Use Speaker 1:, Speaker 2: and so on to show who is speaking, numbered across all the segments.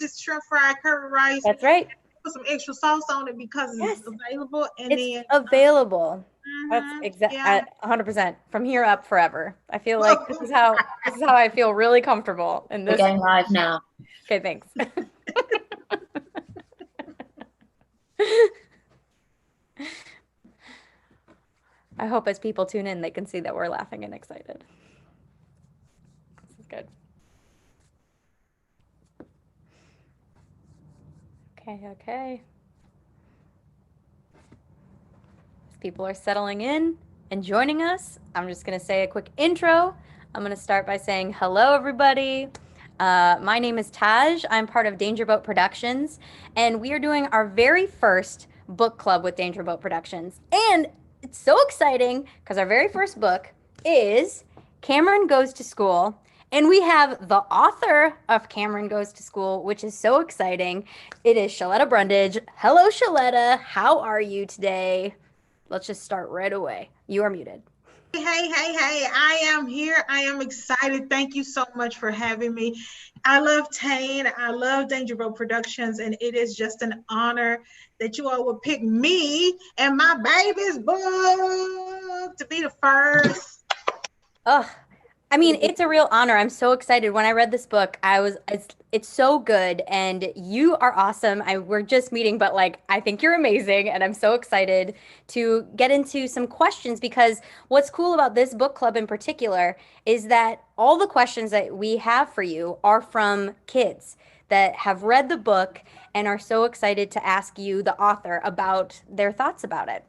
Speaker 1: this shrimp fried curry rice.
Speaker 2: That's right.
Speaker 1: Put some extra sauce on it because it's
Speaker 2: Yes,
Speaker 1: available. And
Speaker 2: it's
Speaker 1: then,
Speaker 2: available. That's
Speaker 1: yeah.
Speaker 2: 100% from here up forever. I feel like
Speaker 1: Well,
Speaker 2: this is how I feel really comfortable in
Speaker 3: We're
Speaker 2: this.
Speaker 3: going live now.
Speaker 2: Okay, thanks. I hope as people tune in, they can see that we're laughing and excited. This is good. Okay, okay. As people are settling in and joining us, I'm just going to say a quick intro. I'm going to start by saying hello, everybody. My name is Taj. I'm part of Danger Boat Productions, and we are doing our very first book club with Danger Boat Productions. And it's so exciting because our very first book is Cameron Goes to School. And we have the author of Cameron Goes to School, which is so exciting. It is Sheletta Brundidge. Hello, Sheletta. How are you today? Let's just start right away. You are muted.
Speaker 1: hey, I am here. I am excited. Thank you so much for having me. I love Tane. I love Danger Boat Productions, and it is just an honor that you all would pick me and my baby's book to be the first.
Speaker 2: Ugh. I mean, it's a real honor. I'm so excited. When I read this book, it's so good and you are awesome. We're just meeting, but like I think you're amazing and I'm so excited to get into some questions because what's cool about this book club in particular is that all the questions that we have for you are from kids that have read the book and are so excited to ask you, the author, about their thoughts about it.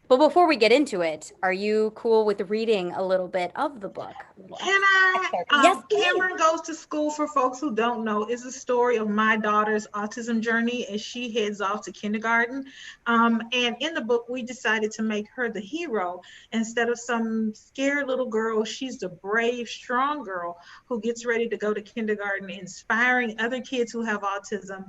Speaker 2: But before we get into it, are you cool with reading a little bit of the book?
Speaker 1: Can I?
Speaker 2: Excerpt. Yes, please.
Speaker 1: Cameron Goes to School, for folks who don't know, is a story of my daughter's autism journey as she heads off to kindergarten. And in the book, we decided to make her the hero. Instead of some scared little girl, she's the brave, strong girl who gets ready to go to kindergarten, inspiring other kids who have autism,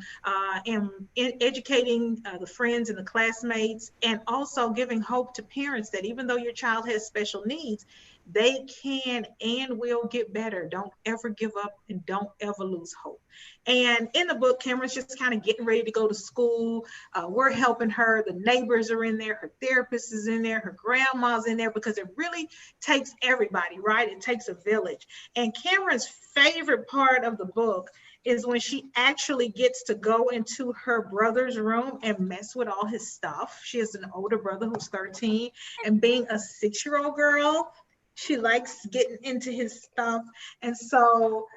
Speaker 1: and educating the friends and the classmates, and also giving hope to parents that even though your child has special needs, they can and will get better. Don't ever give up and don't ever lose hope. And in the book, Cameron's just kind of getting ready to go to school. We're helping her. The neighbors are in there. Her therapist is in there. Her grandma's in there because it really takes everybody, right? It takes a village. And Cameron's favorite part of the book is when she actually gets to go into her brother's room and mess with all his stuff. She has an older brother who's 13, and being a 6-year-old girl, she likes getting into his stuff. And so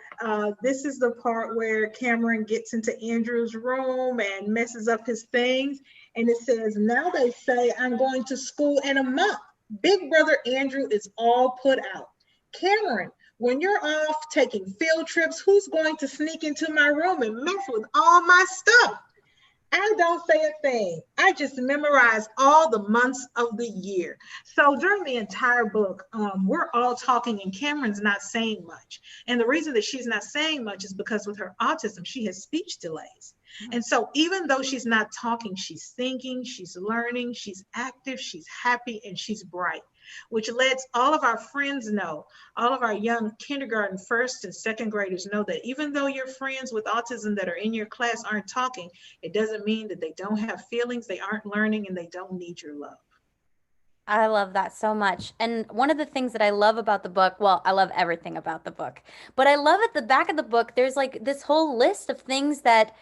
Speaker 1: this is the part where Cameron gets into Andrew's room and messes up his things. And it says, now they say I'm going to school in a month. Big brother Andrew is all put out. Cameron, when you're off taking field trips, who's going to sneak into my room and mess with all my stuff? I don't say a thing. I just memorize all the months of the year. So during the entire book, we're all talking, and Cameron's not saying much. And the reason that she's not saying much is because with her autism, she has speech delays. And so even though she's not talking, she's thinking, she's learning, she's active, she's happy, and she's bright, which lets all of our friends know, all of our young kindergarten, first and second graders know that even though your friends with autism that are in your class aren't talking, it doesn't mean that they don't have feelings, they aren't learning, and they don't need your love.
Speaker 2: I love that so much. And one of the things that I love about the book, well, I love everything about the book, but I love at the back of the book, there's like this whole list of things that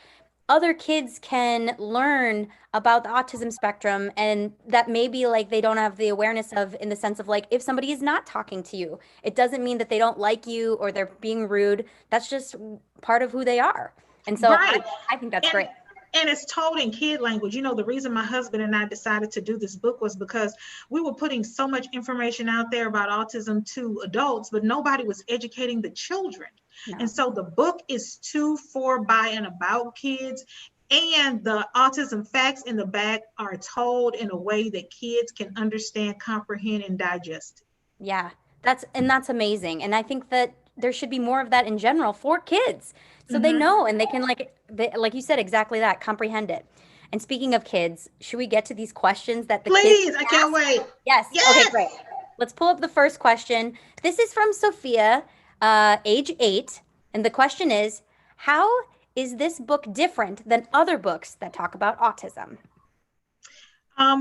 Speaker 2: other kids can learn about the autism spectrum and that maybe like they don't have the awareness of in the sense of like if somebody is not talking to you, it doesn't mean that they don't like you or they're being rude. That's just part of who they are. And so
Speaker 1: Right.
Speaker 2: I think that's
Speaker 1: And
Speaker 2: great.
Speaker 1: and it's told in kid language. You know, the reason my husband and I decided to do this book was because we were putting so much information out there about autism to adults, but nobody was educating the children. And
Speaker 2: No.
Speaker 1: so the book is to, for, by, and about kids. And the autism facts in the back are told in a way that kids can understand, comprehend, and digest.
Speaker 2: Yeah, that's amazing. And I think that there should be more of that in general for kids. So they
Speaker 1: Mhm.
Speaker 2: know and they can like you said exactly that, comprehend it. And speaking of kids, should we get to these questions that the kids
Speaker 1: Please, I can't
Speaker 2: ask?
Speaker 1: wait.
Speaker 2: Yes. Okay,
Speaker 1: Yes.
Speaker 2: great. Let's pull up the first question. This is from Sophia, age 8, and the question is, how is this book different than other books that talk about autism?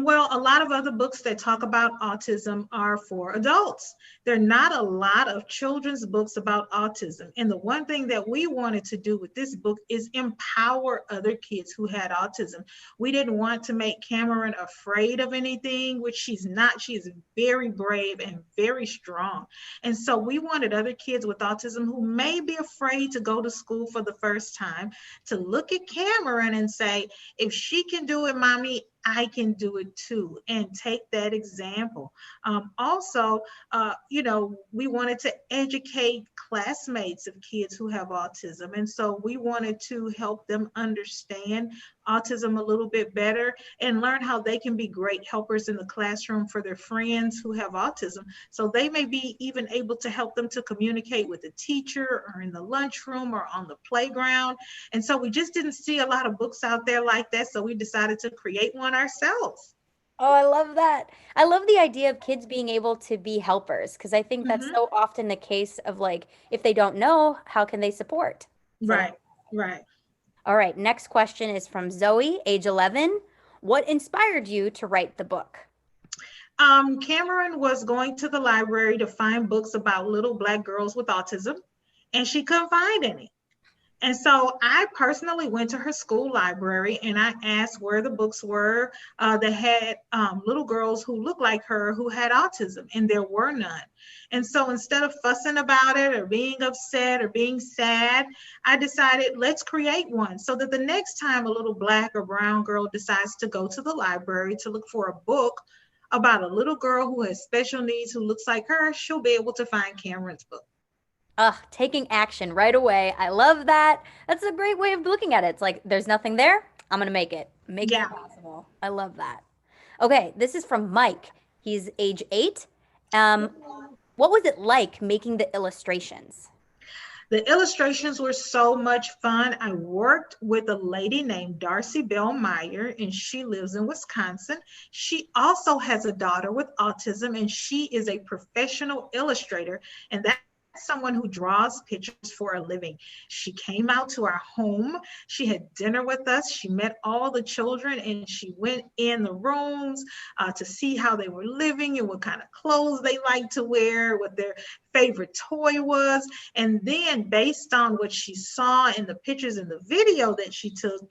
Speaker 1: Well, a lot of other books that talk about autism are for adults. There are not a lot of children's books about autism. And the one thing that we wanted to do with this book is empower other kids who had autism. We didn't want to make Cameron afraid of anything, which she's not. She is very brave and very strong. And so we wanted other kids with autism who may be afraid to go to school for the first time to look at Cameron and say, if she can do it, mommy, I can do it too, and take that example. Also, we wanted to educate classmates of kids who have autism. And so we wanted to help them understand autism a little bit better and learn how they can be great helpers in the classroom for their friends who have autism. So they may be even able to help them to communicate with the teacher or in the lunchroom or on the playground. And so we just didn't see a lot of books out there like that. So we decided to create one ourselves.
Speaker 2: Oh, I love that. I love the idea of kids being able to be helpers because I think that's
Speaker 1: Mhm.
Speaker 2: so often the case of like, if they don't know, how can they support? So,
Speaker 1: Right, right.
Speaker 2: all right, next question is from Zoe, age 11. What inspired you to write the book?
Speaker 1: Cameron was going to the library to find books about little Black girls with autism, and she couldn't find any. And so I personally went to her school library and I asked where the books were that had little girls who looked like her who had autism, and there were none. And so instead of fussing about it or being upset or being sad, I decided let's create one so that the next time a little Black or brown girl decides to go to the library to look for a book about a little girl who has special needs who looks like her, she'll be able to find Cameron's book.
Speaker 2: Taking action right away. I love that. That's a great way of looking at it. It's like there's nothing there. I'm gonna make it. Making
Speaker 1: Yeah.
Speaker 2: it possible. I love that. Okay, this is from Mike. He's age 8. Um, what was it like making the illustrations?
Speaker 1: The illustrations were so much fun. I worked with a lady named Darcy Bell Meyer, and she lives in Wisconsin. She also has a daughter with autism, and she is a professional illustrator. And that's someone who draws pictures for a living. She came out to our home. She had dinner with us. She met all the children, and she went in the rooms to see how they were living and what kind of clothes they like to wear, what their favorite toy was. And then based on what she saw in the pictures in the video that she took,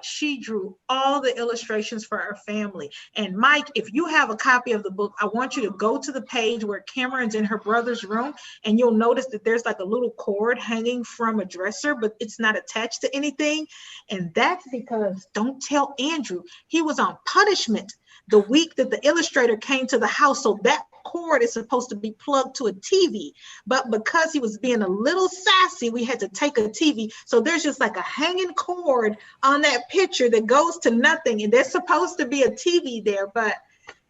Speaker 1: she drew all the illustrations for our family. And Mike, if you have a copy of the book, I want you to go to the page where Cameron's in her brother's room, and you'll notice that there's like a little cord hanging from a dresser, but it's not attached to anything. And that's because, don't tell Andrew, he was on punishment the week that the illustrator came to the house. So that cord is supposed to be plugged to a TV. But because he was being a little sassy, we had to take a TV. So there's just like a hanging cord on that picture that goes to nothing. And there's supposed to be a TV there, but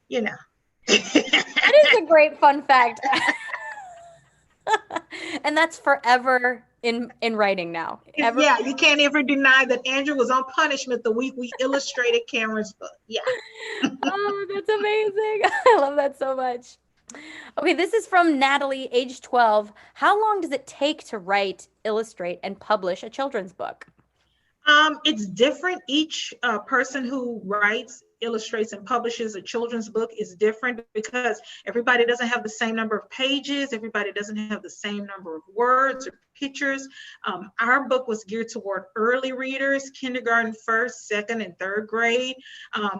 Speaker 1: you know.
Speaker 2: That is a great fun fact. And that's forever in writing now. Ever.
Speaker 1: Yeah, you can't ever deny that Andrew was on punishment the week we illustrated Cameron's book. Yeah.
Speaker 2: Oh, that's amazing. I love that so much. Okay, this is from Natalie, age 12. How long does it take to write, illustrate, and publish a children's book?
Speaker 1: It's different. Each person who writes, illustrates, and publishes a children's book is different because everybody doesn't have the same number of pages. Everybody doesn't have the same number of words or pictures. Our book was geared toward early readers, kindergarten, first, second, and third grade.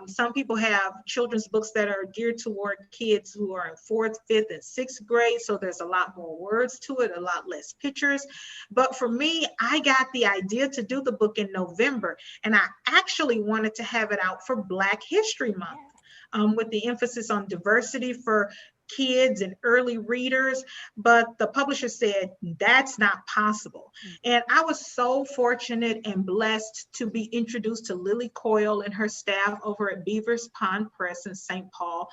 Speaker 1: Some people have children's books that are geared toward kids who are in fourth, fifth, and sixth grade. So there's a lot more words to it, a lot less pictures. But for me, I got the idea to do the book in November, and I actually wanted to have it out for Black History Month, with the emphasis on diversity for kids and early readers. But the publisher said that's not possible. And I was so fortunate and blessed to be introduced to Lily Coyle and her staff over at Beavers Pond Press in St. Paul.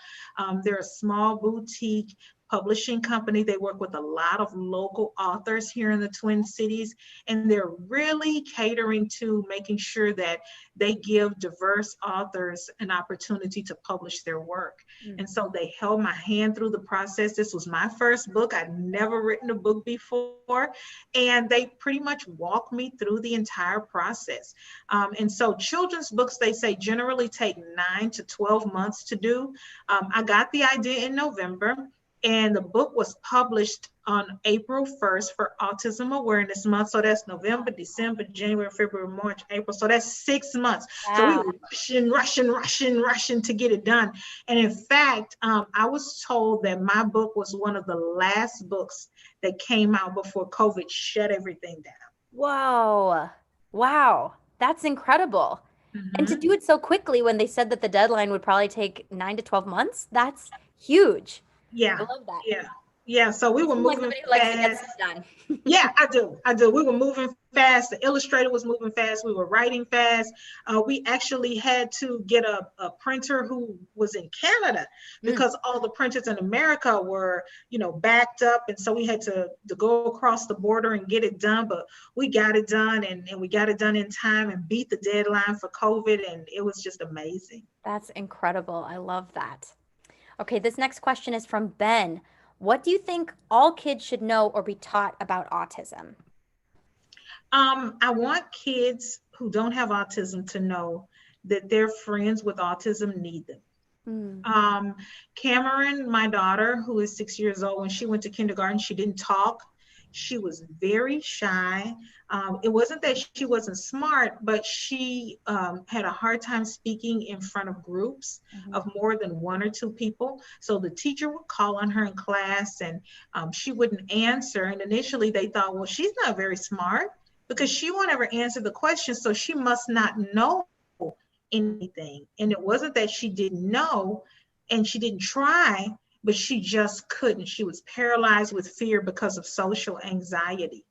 Speaker 1: They're a small boutique publishing company. They work with a lot of local authors here in the Twin Cities, and they're really catering to making sure that they give diverse authors an opportunity to publish their work. And so they held my hand through the process. This was my first book. I'd never written a book before, and they pretty much walked me through the entire process. And so children's books, they say, generally take 9 to 12 months to do. I got the idea in November, and the book was published on April 1st for Autism Awareness Month. So that's November, December, January, February, March, April. So that's 6 months. So we
Speaker 2: Wow.
Speaker 1: were rushing to get it done. And in fact, I was told that my book was one of the last books that came out before COVID shut everything down.
Speaker 2: Whoa. Wow. That's incredible. And to
Speaker 1: Mhm.
Speaker 2: do it so quickly when they said that the deadline would probably take 9 to 12 months, that's huge. I
Speaker 1: Yeah,
Speaker 2: love that.
Speaker 1: yeah, yeah. So we
Speaker 2: You
Speaker 1: were
Speaker 2: seem like
Speaker 1: moving
Speaker 2: somebody who likes to get
Speaker 1: fast.
Speaker 2: stuff done.
Speaker 1: Yeah, I do. I do. We were moving fast. The illustrator was moving fast. We were writing fast. We actually had to get a printer who was in Canada
Speaker 2: Mm,
Speaker 1: because all the printers in America were, backed up. And so we had to go across the border and get it done. But we got it done, and we got it done in time and beat the deadline for COVID. And it was just amazing.
Speaker 2: that's incredible. I love that. Okay, this next question is from Ben. What do you think all kids should know or be taught about autism?
Speaker 1: I want kids who don't have autism to know that their friends with autism need them.
Speaker 2: Mm,
Speaker 1: Um, Cameron, my daughter, who is 6 years old, when she went to kindergarten, she didn't talk. She was very shy. It wasn't that she wasn't smart, but she had a hard time speaking in front of groups
Speaker 2: mhm.
Speaker 1: of more than one or two people. So the teacher would call on her in class, and she wouldn't answer. And initially they thought, well, she's not very smart because she won't ever answer the question, so she must not know anything. And it wasn't that she didn't know and she didn't try, but she just couldn't. She was paralyzed with fear because of social anxiety.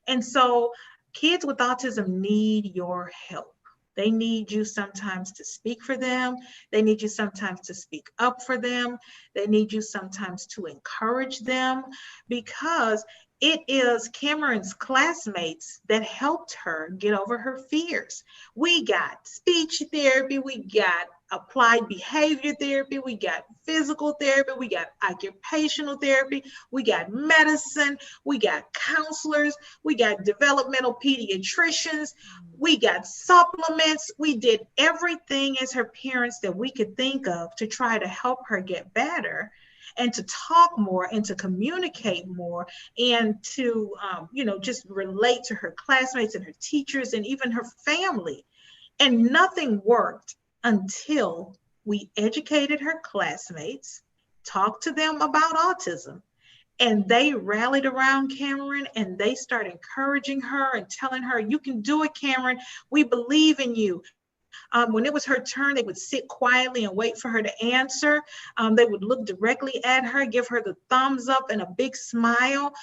Speaker 1: And so kids with autism need your help. They need you sometimes to speak for them. They need you sometimes to speak up for them. They need you sometimes to encourage them, because it is Cameron's classmates that helped her get over her fears. We got speech therapy, we got applied behavior therapy, we got physical therapy, we got occupational therapy, we got medicine, we got counselors, we got developmental pediatricians, we got supplements. We did everything as her parents that we could think of to try to help her get better and to talk more and to communicate more and to, just relate to her classmates and her teachers and even her family. And nothing worked until we educated her classmates, talked to them about autism, and they rallied around Cameron and they started encouraging her and telling her, you can do it, Cameron. We believe in you. When it was her turn, they would sit quietly and wait for her to answer. They would look directly at her, give her the thumbs up and a big smile.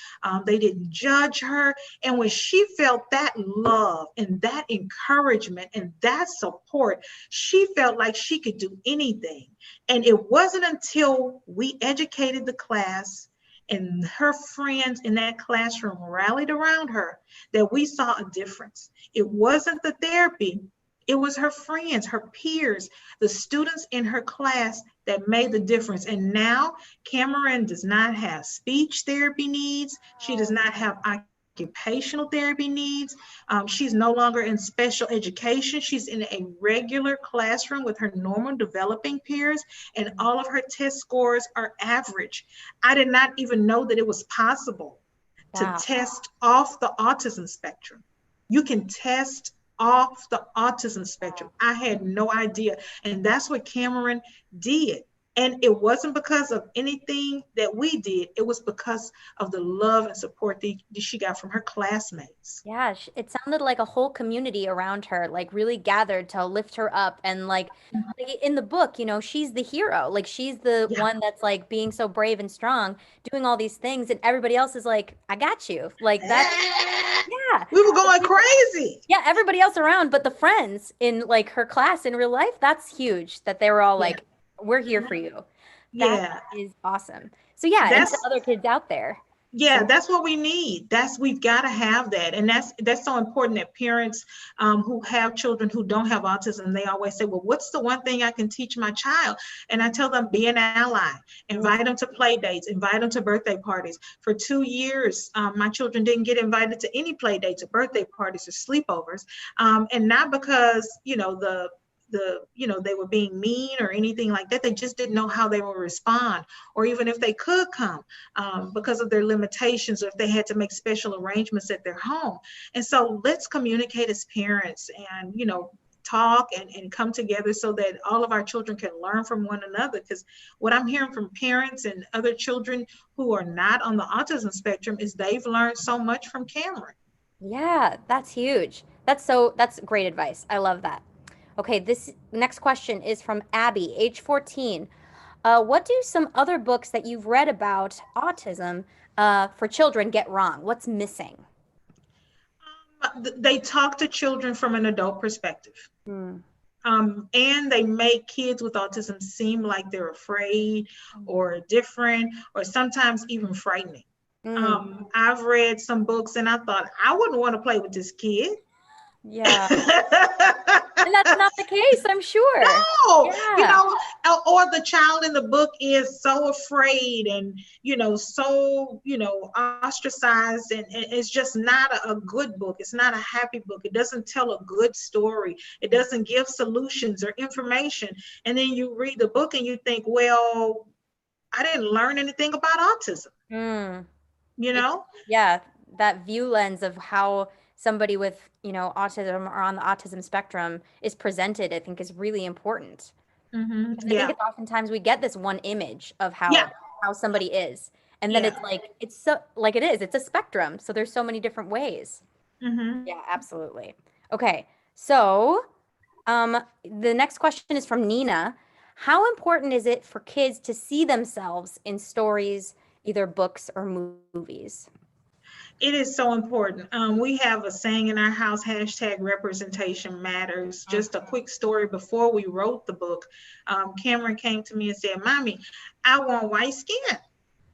Speaker 1: They didn't judge her. And when she felt that love and that encouragement and that support, she felt like she could do anything. And it wasn't until we educated the class and her friends in that classroom rallied around her that we saw a difference. It wasn't the therapy, it was her friends, her peers, the students in her class that made the difference. And now Cameron does not have speech therapy needs. She does not have occupational therapy needs. She's no longer in special education. She's in a regular classroom with her normal developing peers, and all of her test scores are average. I did not even know that it was possible to
Speaker 2: Wow.
Speaker 1: test off the autism spectrum. You can test off the autism spectrum. I had no idea. And that's what Cameron did. And it wasn't because of anything that we did, it was because of the love and support that she got from her classmates.
Speaker 2: Yeah, it sounded like a whole community around her, like really gathered to lift her up. And like in the book, she's the hero. Like she's the
Speaker 1: Yeah.
Speaker 2: one that's like being so brave and strong, doing all these things, and everybody else is like, I got you. Like that's, yeah.
Speaker 1: We were going crazy.
Speaker 2: Yeah, everybody else around, but the friends in like her class in real life, that's huge that they were all
Speaker 1: Yeah.
Speaker 2: like, we're here for you. That
Speaker 1: Yeah.
Speaker 2: is awesome. So yeah, and to
Speaker 1: That's
Speaker 2: other kids out there.
Speaker 1: Yeah,
Speaker 2: So
Speaker 1: that's what we need. We've got to have that, and that's so important that parents who have children who don't have autism, they always say, "Well, what's the one thing I can teach my child?" And I tell them, be an ally, invite them to play dates, invite them to birthday parties. For 2 years, my children didn't get invited to any play dates or birthday parties or sleepovers, and not because they were being mean or anything like that. They just didn't know how they would respond, or even if they could come, because of their limitations, or if they had to make special arrangements at their home. And so let's communicate as parents, and talk and come together so that all of our children can learn from one another. Because what I'm hearing from parents and other children who are not on the autism spectrum is they've learned so much from Cameron.
Speaker 2: yeah, that's huge. That's great advice. I love that. Okay, this next question is from Abby, age 14. What do some other books that you've read about autism for children get wrong? What's missing?
Speaker 1: They talk to children from an adult perspective.
Speaker 2: Mm.
Speaker 1: And they make kids with autism seem like they're afraid or different or sometimes even frightening.
Speaker 2: Mm.
Speaker 1: I've read some books and I thought I wouldn't want to play with this kid.
Speaker 2: Yeah. And that's not the case, I'm sure.
Speaker 1: No,
Speaker 2: Yeah.
Speaker 1: or the child in the book is so afraid and, so, ostracized, and it's just not a good book. It's not a happy book. It doesn't tell a good story. It doesn't give solutions or information. And then you read the book and you think, well, I didn't learn anything about autism,
Speaker 2: Mm.
Speaker 1: you know?
Speaker 2: Yeah, that view lens of how somebody with, autism or on the autism spectrum is presented, I think is really important. Because I think
Speaker 1: Yeah.
Speaker 2: it's oftentimes we get this one image of
Speaker 1: Yeah.
Speaker 2: how somebody is. And then
Speaker 1: Yeah.
Speaker 2: it's like it's so like it is. It's a spectrum. So there's so many different ways.
Speaker 1: hmm
Speaker 2: Yeah, absolutely. Okay. So, the next question is from Nina. How important is it for kids to see themselves in stories, either books or movies?
Speaker 1: It is so important. We have a saying in our house, hashtag representation matters.
Speaker 2: Mm.
Speaker 1: Just a quick story before we wrote the book. Cameron came to me and said, Mommy, I want white skin.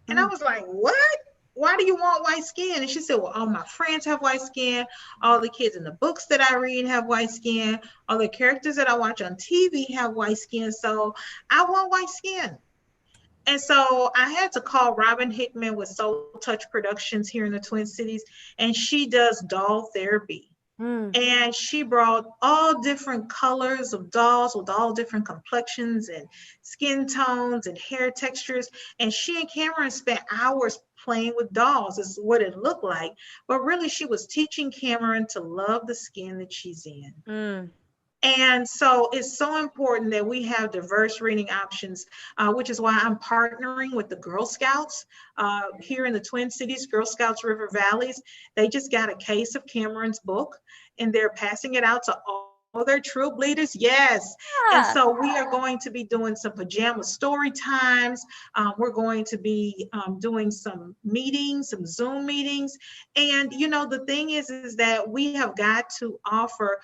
Speaker 1: And I
Speaker 2: Mm.
Speaker 1: was like, what? Why do you want white skin? And she said, well, all my friends have white skin. All the kids in the books that I read have white skin. All the characters that I watch on TV have white skin. So I want white skin. And so I had to call Robin Hickman with Soul Touch Productions here in the Twin Cities, and she does doll therapy.
Speaker 2: Mm.
Speaker 1: And she brought all different colors of dolls with all different complexions and skin tones and hair textures. And she and Cameron spent hours playing with dolls, is what it looked like. But really, she was teaching Cameron to love the skin that she's in.
Speaker 2: Mm.
Speaker 1: And so it's so important that we have diverse reading options, which is why I'm partnering with the Girl Scouts here in the Twin Cities, Girl Scouts River Valleys. They just got a case of Cameron's book and they're passing it out to all their troop leaders. Yes. And
Speaker 2: Yeah.
Speaker 1: so we are going to be doing some pajama story times. We're going to be doing some meetings, some Zoom meetings. And, the thing is that we have got to offer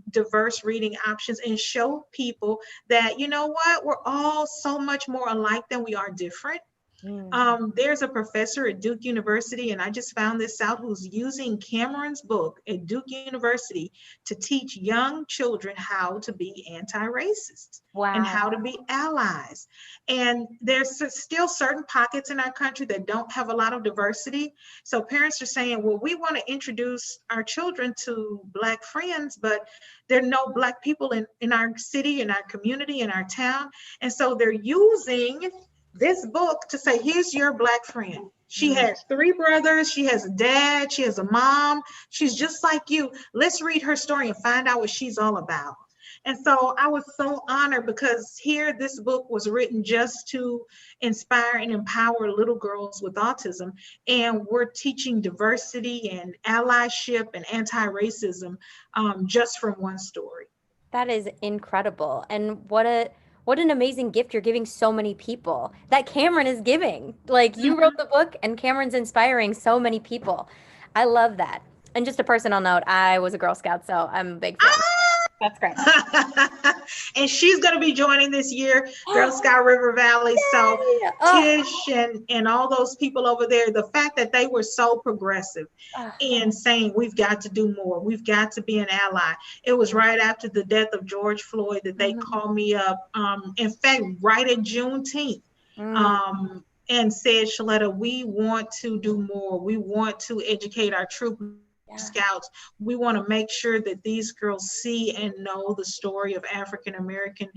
Speaker 1: diverse reading options and show people that, you know what, we're all so much more alike than we are different.
Speaker 2: Mm.
Speaker 1: There's a professor at Duke University, and I just found this out, who's using Cameron's book at Duke University to teach young children how to be anti-racist and
Speaker 2: Wow.
Speaker 1: how to be allies. And there's still certain pockets in our country that don't have a lot of diversity. So parents are saying, well, we want to introduce our children to Black friends, but there are no Black people in our city, in our community, in our town. And so they're using this book to say, here's your Black friend. She
Speaker 2: Mm.
Speaker 1: has three brothers. She has a dad. She has a mom. She's just like you. Let's read her story and find out what she's all about. And so I was so honored, because here this book was written just to inspire and empower little girls with autism. And we're teaching diversity and allyship and anti-racism just from one story.
Speaker 2: That is incredible. And what an amazing gift you're giving so many people that Cameron is giving. Like you wrote the book and Cameron's inspiring so many people. I love that. And just a personal note, I was a Girl Scout, so I'm a big fan. That's great.
Speaker 1: And she's going to be joining this year, Girl Scout River Valley. So
Speaker 2: Yay! Oh,
Speaker 1: Tish and all those people over there, the fact that they were so progressive
Speaker 2: oh,
Speaker 1: in saying we've got to do more, we've got to be an ally. It was right after the death of George Floyd that they
Speaker 2: mhm,
Speaker 1: called me up. In fact, right at Juneteenth.
Speaker 2: mm,
Speaker 1: And said, Sheletta, we want to do more. We want to educate our troop
Speaker 2: yeah,
Speaker 1: scouts. We want to make sure that these girls see and know the story of African American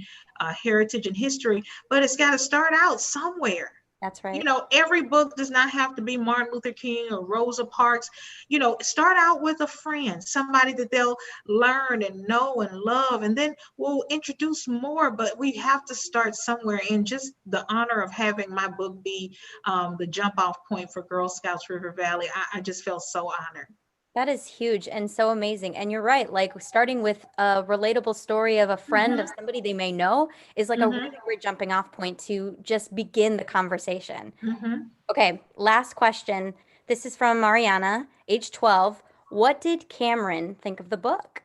Speaker 1: heritage and history. But it's got to start out somewhere.
Speaker 2: that's
Speaker 1: You
Speaker 2: right.
Speaker 1: know, every book does not have to be Martin Luther King or Rosa Parks. You know, start out with a friend, somebody that they'll learn and know and love, and then we'll introduce more. But we have to start somewhere. And just the honor of having my book be the jump off point for Girl Scouts River Valley, I just felt so honored.
Speaker 2: That is huge and so amazing. And you're right, like starting with a relatable story of a friend, of
Speaker 1: Mm-hmm,
Speaker 2: somebody they may know, is like a
Speaker 1: mm-hmm,
Speaker 2: really great jumping off point to just begin the conversation.
Speaker 1: mm-hmm.
Speaker 2: Okay, last question. This is from Mariana, age 12. What did Cameron think of the book?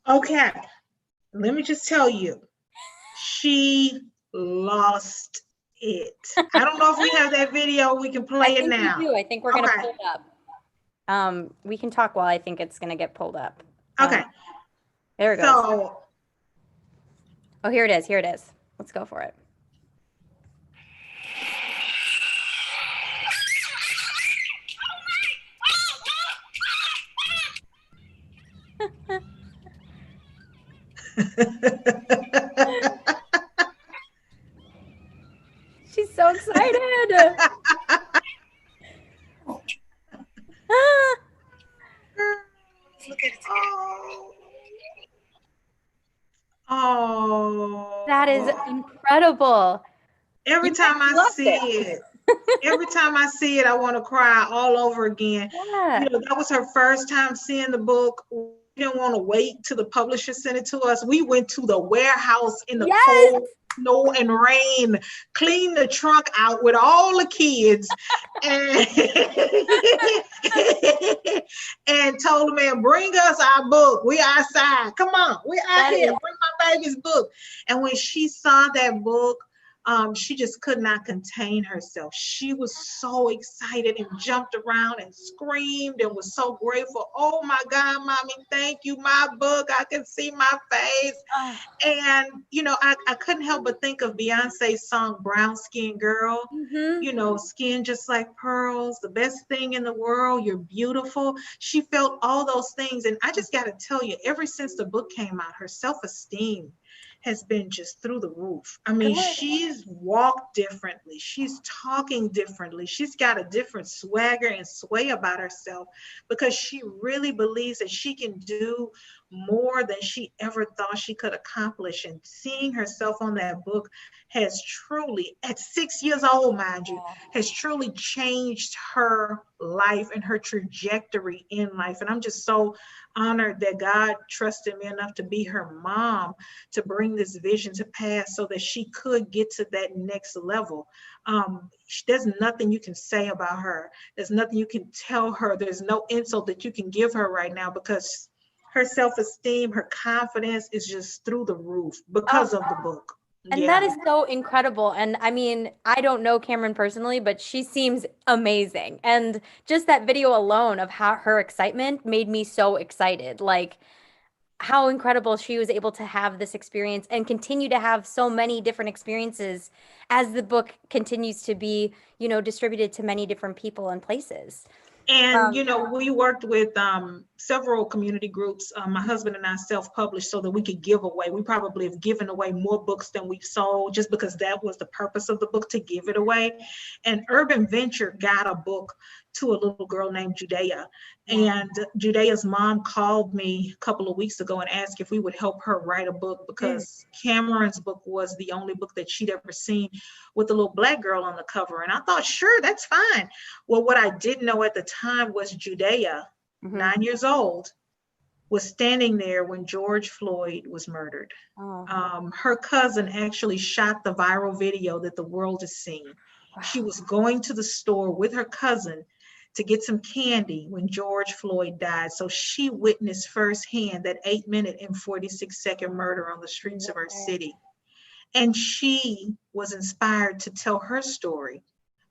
Speaker 1: Okay, let me just tell you, she lost it. I don't know if we have that video. We can
Speaker 2: I
Speaker 1: play it
Speaker 2: think we
Speaker 1: now.
Speaker 2: do. I think we're gonna
Speaker 1: Okay.
Speaker 2: pull it up. We can talk while I think it's gonna get pulled up.
Speaker 1: Okay.
Speaker 2: There it goes.
Speaker 1: So,
Speaker 2: Oh, here it is. Here it is. Let's go for it. She's so excited. Ah,
Speaker 1: look at it. Oh. Oh.
Speaker 2: that is incredible.
Speaker 1: Every
Speaker 2: You
Speaker 1: time I
Speaker 2: actually lost
Speaker 1: see
Speaker 2: it.
Speaker 1: it, every time I see it, I want to cry all over again. You
Speaker 2: Yeah.
Speaker 1: know, that was her first time seeing the book. We didn't want to wait till the publisher sent it to us. We went to the warehouse in the
Speaker 2: Yes.
Speaker 1: cold snow and rain, cleaned the trunk out with all the kids, and and told the man, "Bring us our book. We outside. Come on, we out
Speaker 2: That
Speaker 1: here.
Speaker 2: is
Speaker 1: Bring my baby's book." And when she saw that book, she just could not contain herself. She was so excited and jumped around and screamed and was so grateful. Oh my God, mommy, thank you. My book, I can see my face.
Speaker 2: oh,
Speaker 1: And, you know, I couldn't help but think of Beyonce's song, Brown Skin Girl.
Speaker 2: mm-hmm.
Speaker 1: You know, skin just like pearls, the best thing in the world. You're beautiful. She felt all those things. And I just got to tell you, ever since the book came out, her self esteem has been just through the roof. I mean,
Speaker 2: Good.
Speaker 1: she's walked differently. She's talking differently. She's got a different swagger and sway about herself because she really believes that she can do more than she ever thought she could accomplish. And seeing herself on that book has truly, at 6 years old, mind you, has truly changed her life and her trajectory in life. And I'm just so honored that God trusted me enough to be her mom to bring this vision to pass so that she could get to that next level. There's nothing you can say about her. There's nothing you can tell her. There's no insult that you can give her right now because her self-esteem, her confidence is just through the roof because
Speaker 2: Oh,
Speaker 1: of the book.
Speaker 2: and that
Speaker 1: Yeah.
Speaker 2: is so incredible. And I mean, I don't know Cameron personally, but she seems amazing. And just that video alone of how her excitement made me so excited. Like how incredible she was able to have this experience and continue to have so many different experiences as the book continues to be, distributed to many different people and places.
Speaker 1: And
Speaker 2: Um,
Speaker 1: you know, we worked with several community groups. My husband and I self-published so that we could give away. We probably have given away more books than we've sold, just because that was the purpose of the book, to give it away. And Urban Venture got a book to a little girl named Judea.
Speaker 2: wow.
Speaker 1: And Judea's mom called me a couple of weeks ago and asked if we would help her write a book
Speaker 2: Mm.
Speaker 1: because Cameron's book was the only book that she'd ever seen with a little Black girl on the cover. And I thought, sure, that's fine. Well, what I didn't know at the time was Judea,
Speaker 2: Mhm.
Speaker 1: 9 years old, was standing there when George Floyd was murdered.
Speaker 2: Oh,
Speaker 1: Her cousin actually shot the viral video that the world is seeing. She
Speaker 2: wow.
Speaker 1: was going to the store with her cousin to get some candy when George Floyd died. So she witnessed firsthand that 8 minute and 46-second murder on the streets of our city. And she was inspired to tell her story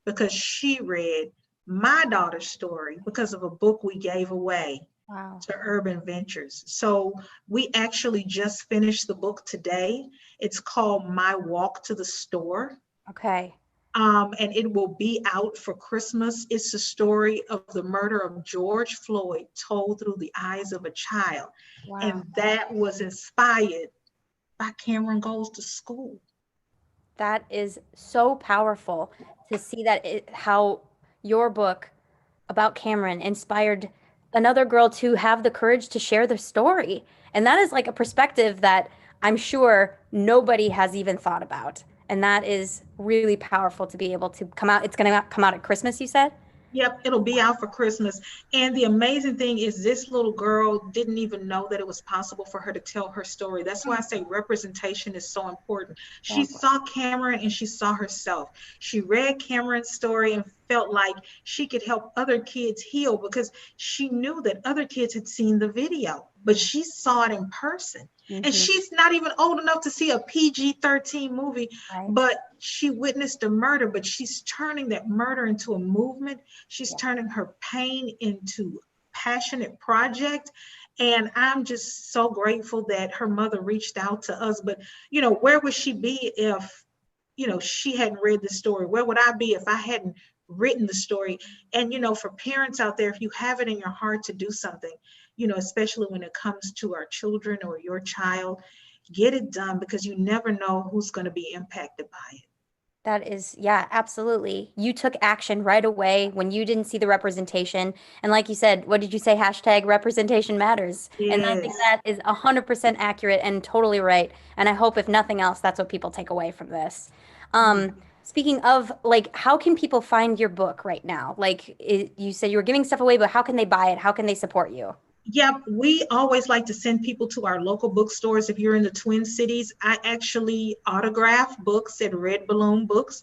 Speaker 1: because she read my daughter's story because of a book we gave away to Urban Ventures. So we actually just finished the book today. It's called My Walk to the Store.
Speaker 2: Okay.
Speaker 1: And it will be out for Christmas. It's the story of the murder of George Floyd told through the eyes of a child.
Speaker 2: Wow.
Speaker 1: And that was inspired by Cameron Goes to School.
Speaker 2: That is so powerful to see that how your book about Cameron inspired another girl to have the courage to share their story. And that is like a perspective that I'm sure nobody has even thought about. And that is really powerful to be able to come out. It's going to come out at Christmas, you said?
Speaker 1: Yep, it'll be out for Christmas. And the amazing thing is this little girl didn't even know that it was possible for her to tell her story. That's why I say representation is so important. She saw Cameron and she saw herself. She read Cameron's story and felt like she could help other kids heal because she knew that other kids had seen the video, but she saw it in person. And she's not even old enough to see a PG-13 movie, but she witnessed a murder, but she's turning that murder into a movement. She's turning her pain into passionate project. And I'm just so grateful that her mother reached out to us. But, you know, where would she be if, you know, she hadn't read the story? Where would I be if I hadn't written the story? And, you know, for parents out there, if you have it in your heart to do something, you know, especially when it comes to our children or your child, get it done because you never know who's going to be impacted by it.
Speaker 2: That is, yeah, absolutely. You took action right away when you didn't see the representation. And like you said, what did you say? Hashtag representation matters.
Speaker 1: Yes.
Speaker 2: And I think that is 100% accurate and totally right. And I hope if nothing else, that's what people take away from this. Speaking of, like, how can people find your book right now? Like you said you were giving stuff away, but how can they buy it? How can they support you?
Speaker 1: Yep, we always like to send people to our local bookstores. If you're in the Twin Cities, I actually autograph books at Red Balloon Books,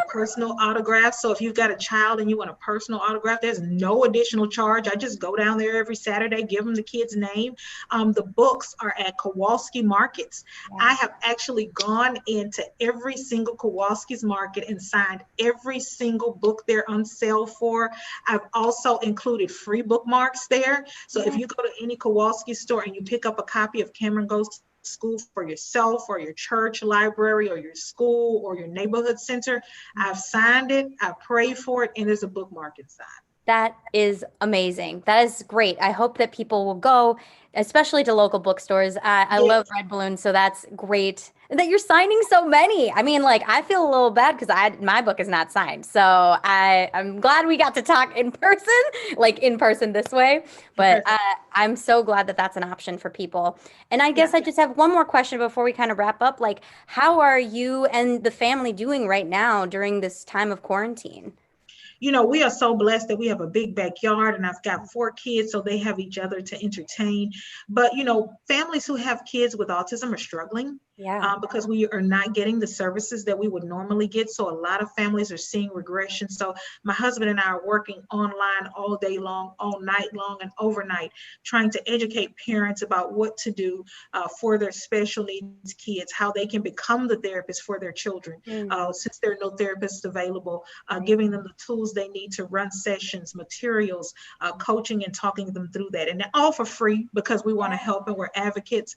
Speaker 1: personal autographs. So if you've got a child and you want a personal autograph, there's no additional charge. I just go down there every Saturday, give them the kid's name. The books are at Kowalski Markets. I have actually gone into every single Kowalski's market and signed every single book they're on sale for. I've also included free bookmarks there. So if you go to any Kowalski store and you pick up a copy of Cameron Goes to School for yourself or your church library or your school or your neighborhood center, I've signed it, I prayed for it, and there's a bookmark inside.
Speaker 2: That is amazing. That is great. I hope that people will go, especially to local bookstores. I love Red Balloon, so that's great. And that you're signing so many. I mean, like, I feel a little bad because my book is not signed. So I'm glad we got to talk in person, like in person this way. But I'm so glad that that's an option for people. And I guess I just have one more question before we kind of wrap up. Like, how are you and the family doing right now during this time of quarantine?
Speaker 1: You know, we are so blessed that we have a big backyard and I've got 4 kids, so they have each other to entertain. But, you know, families who have kids with autism are struggling because we are not getting the services that we would normally get. So a lot of families are seeing regression. So my husband and I are working online all day long, all night long, and overnight, trying to educate parents about what to do for their special needs kids, how they can become the therapist for their children, since there are no therapists available, giving them the tools they need to run sessions, materials, coaching, and talking them through that. And all for free because we want to help and we're advocates,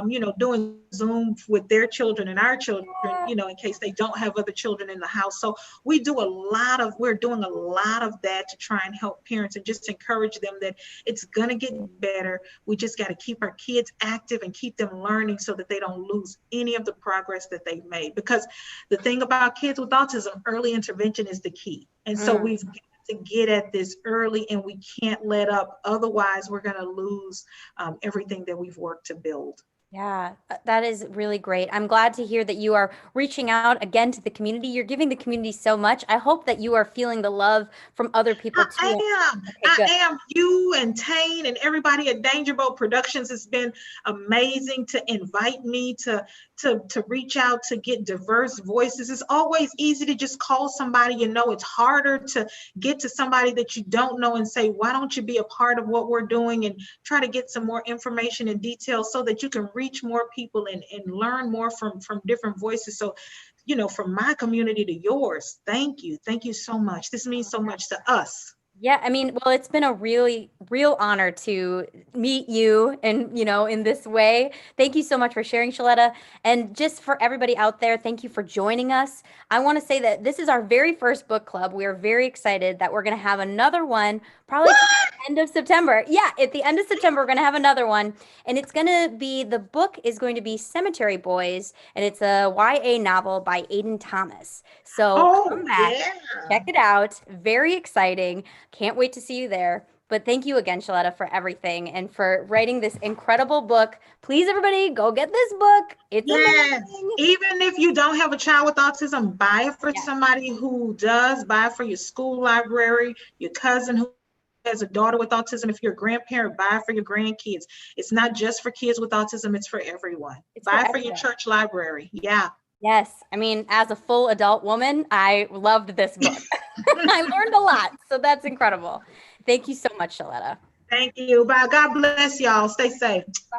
Speaker 1: you know, doing Zoom with their children and our children, you know, in case they don't have other children in the house. So we're doing a lot of that to try and help parents and just encourage them that it's going to get better. We just got to keep our kids active and keep them learning so that they don't lose any of the progress that they've made. Because the thing about kids with autism, early intervention is the key. And so we've got to get at this early and we can't let up. Otherwise, we're going to lose everything that we've worked to build.
Speaker 2: Yeah, that is really great. I'm glad to hear that you are reaching out again to the community. You're giving the community so much. I hope that you are feeling the love from other people too.
Speaker 1: I am.
Speaker 2: Okay,
Speaker 1: I
Speaker 2: good.
Speaker 1: am. You and Tane and everybody at Danger Boat Productions has been amazing to invite me to reach out to get diverse voices. It's always easy to just call somebody you know. It's harder to get to somebody that you don't know and say, why don't you be a part of what we're doing, and try to get some more information and details so that you can reach more people and learn more from different voices. So, from my community to yours, thank you. Thank you so much. This means so much to us.
Speaker 2: Yeah, I mean, well, it's been a really real honor to meet you and, in this way. Thank you so much for sharing, Sheletta. And just for everybody out there, thank you for joining us. I want to say that this is our very first book club. We are very excited that we're going to have another one probably to the end of September. Yeah, at the end of September, we're going to have another one. And it's going to be, the book is going to be Cemetery Boys, and it's a YA novel by Aiden Thomas. So
Speaker 1: Oh,
Speaker 2: come back,
Speaker 1: yeah.
Speaker 2: check it out. Very exciting. Can't wait to see you there. But thank you again, Sheletta, for everything and for writing this incredible book. Please, everybody, go get this book. It's
Speaker 1: Yes.
Speaker 2: amazing.
Speaker 1: Even if you don't have a child with autism, buy it for
Speaker 2: Yeah,
Speaker 1: somebody who does. Buy it for your school library, your cousin who has a daughter with autism. If you're a grandparent, buy it for your grandkids. It's not just for kids with autism, it's for everyone.
Speaker 2: it's for
Speaker 1: Buy it for your
Speaker 2: everyone.
Speaker 1: church library. Yeah.
Speaker 2: Yes. I mean, as a full adult woman, I loved this book. I learned a lot. So that's incredible. Thank you so much, Sheletta.
Speaker 1: Thank you. Bye. God bless y'all. Stay safe.
Speaker 2: Bye.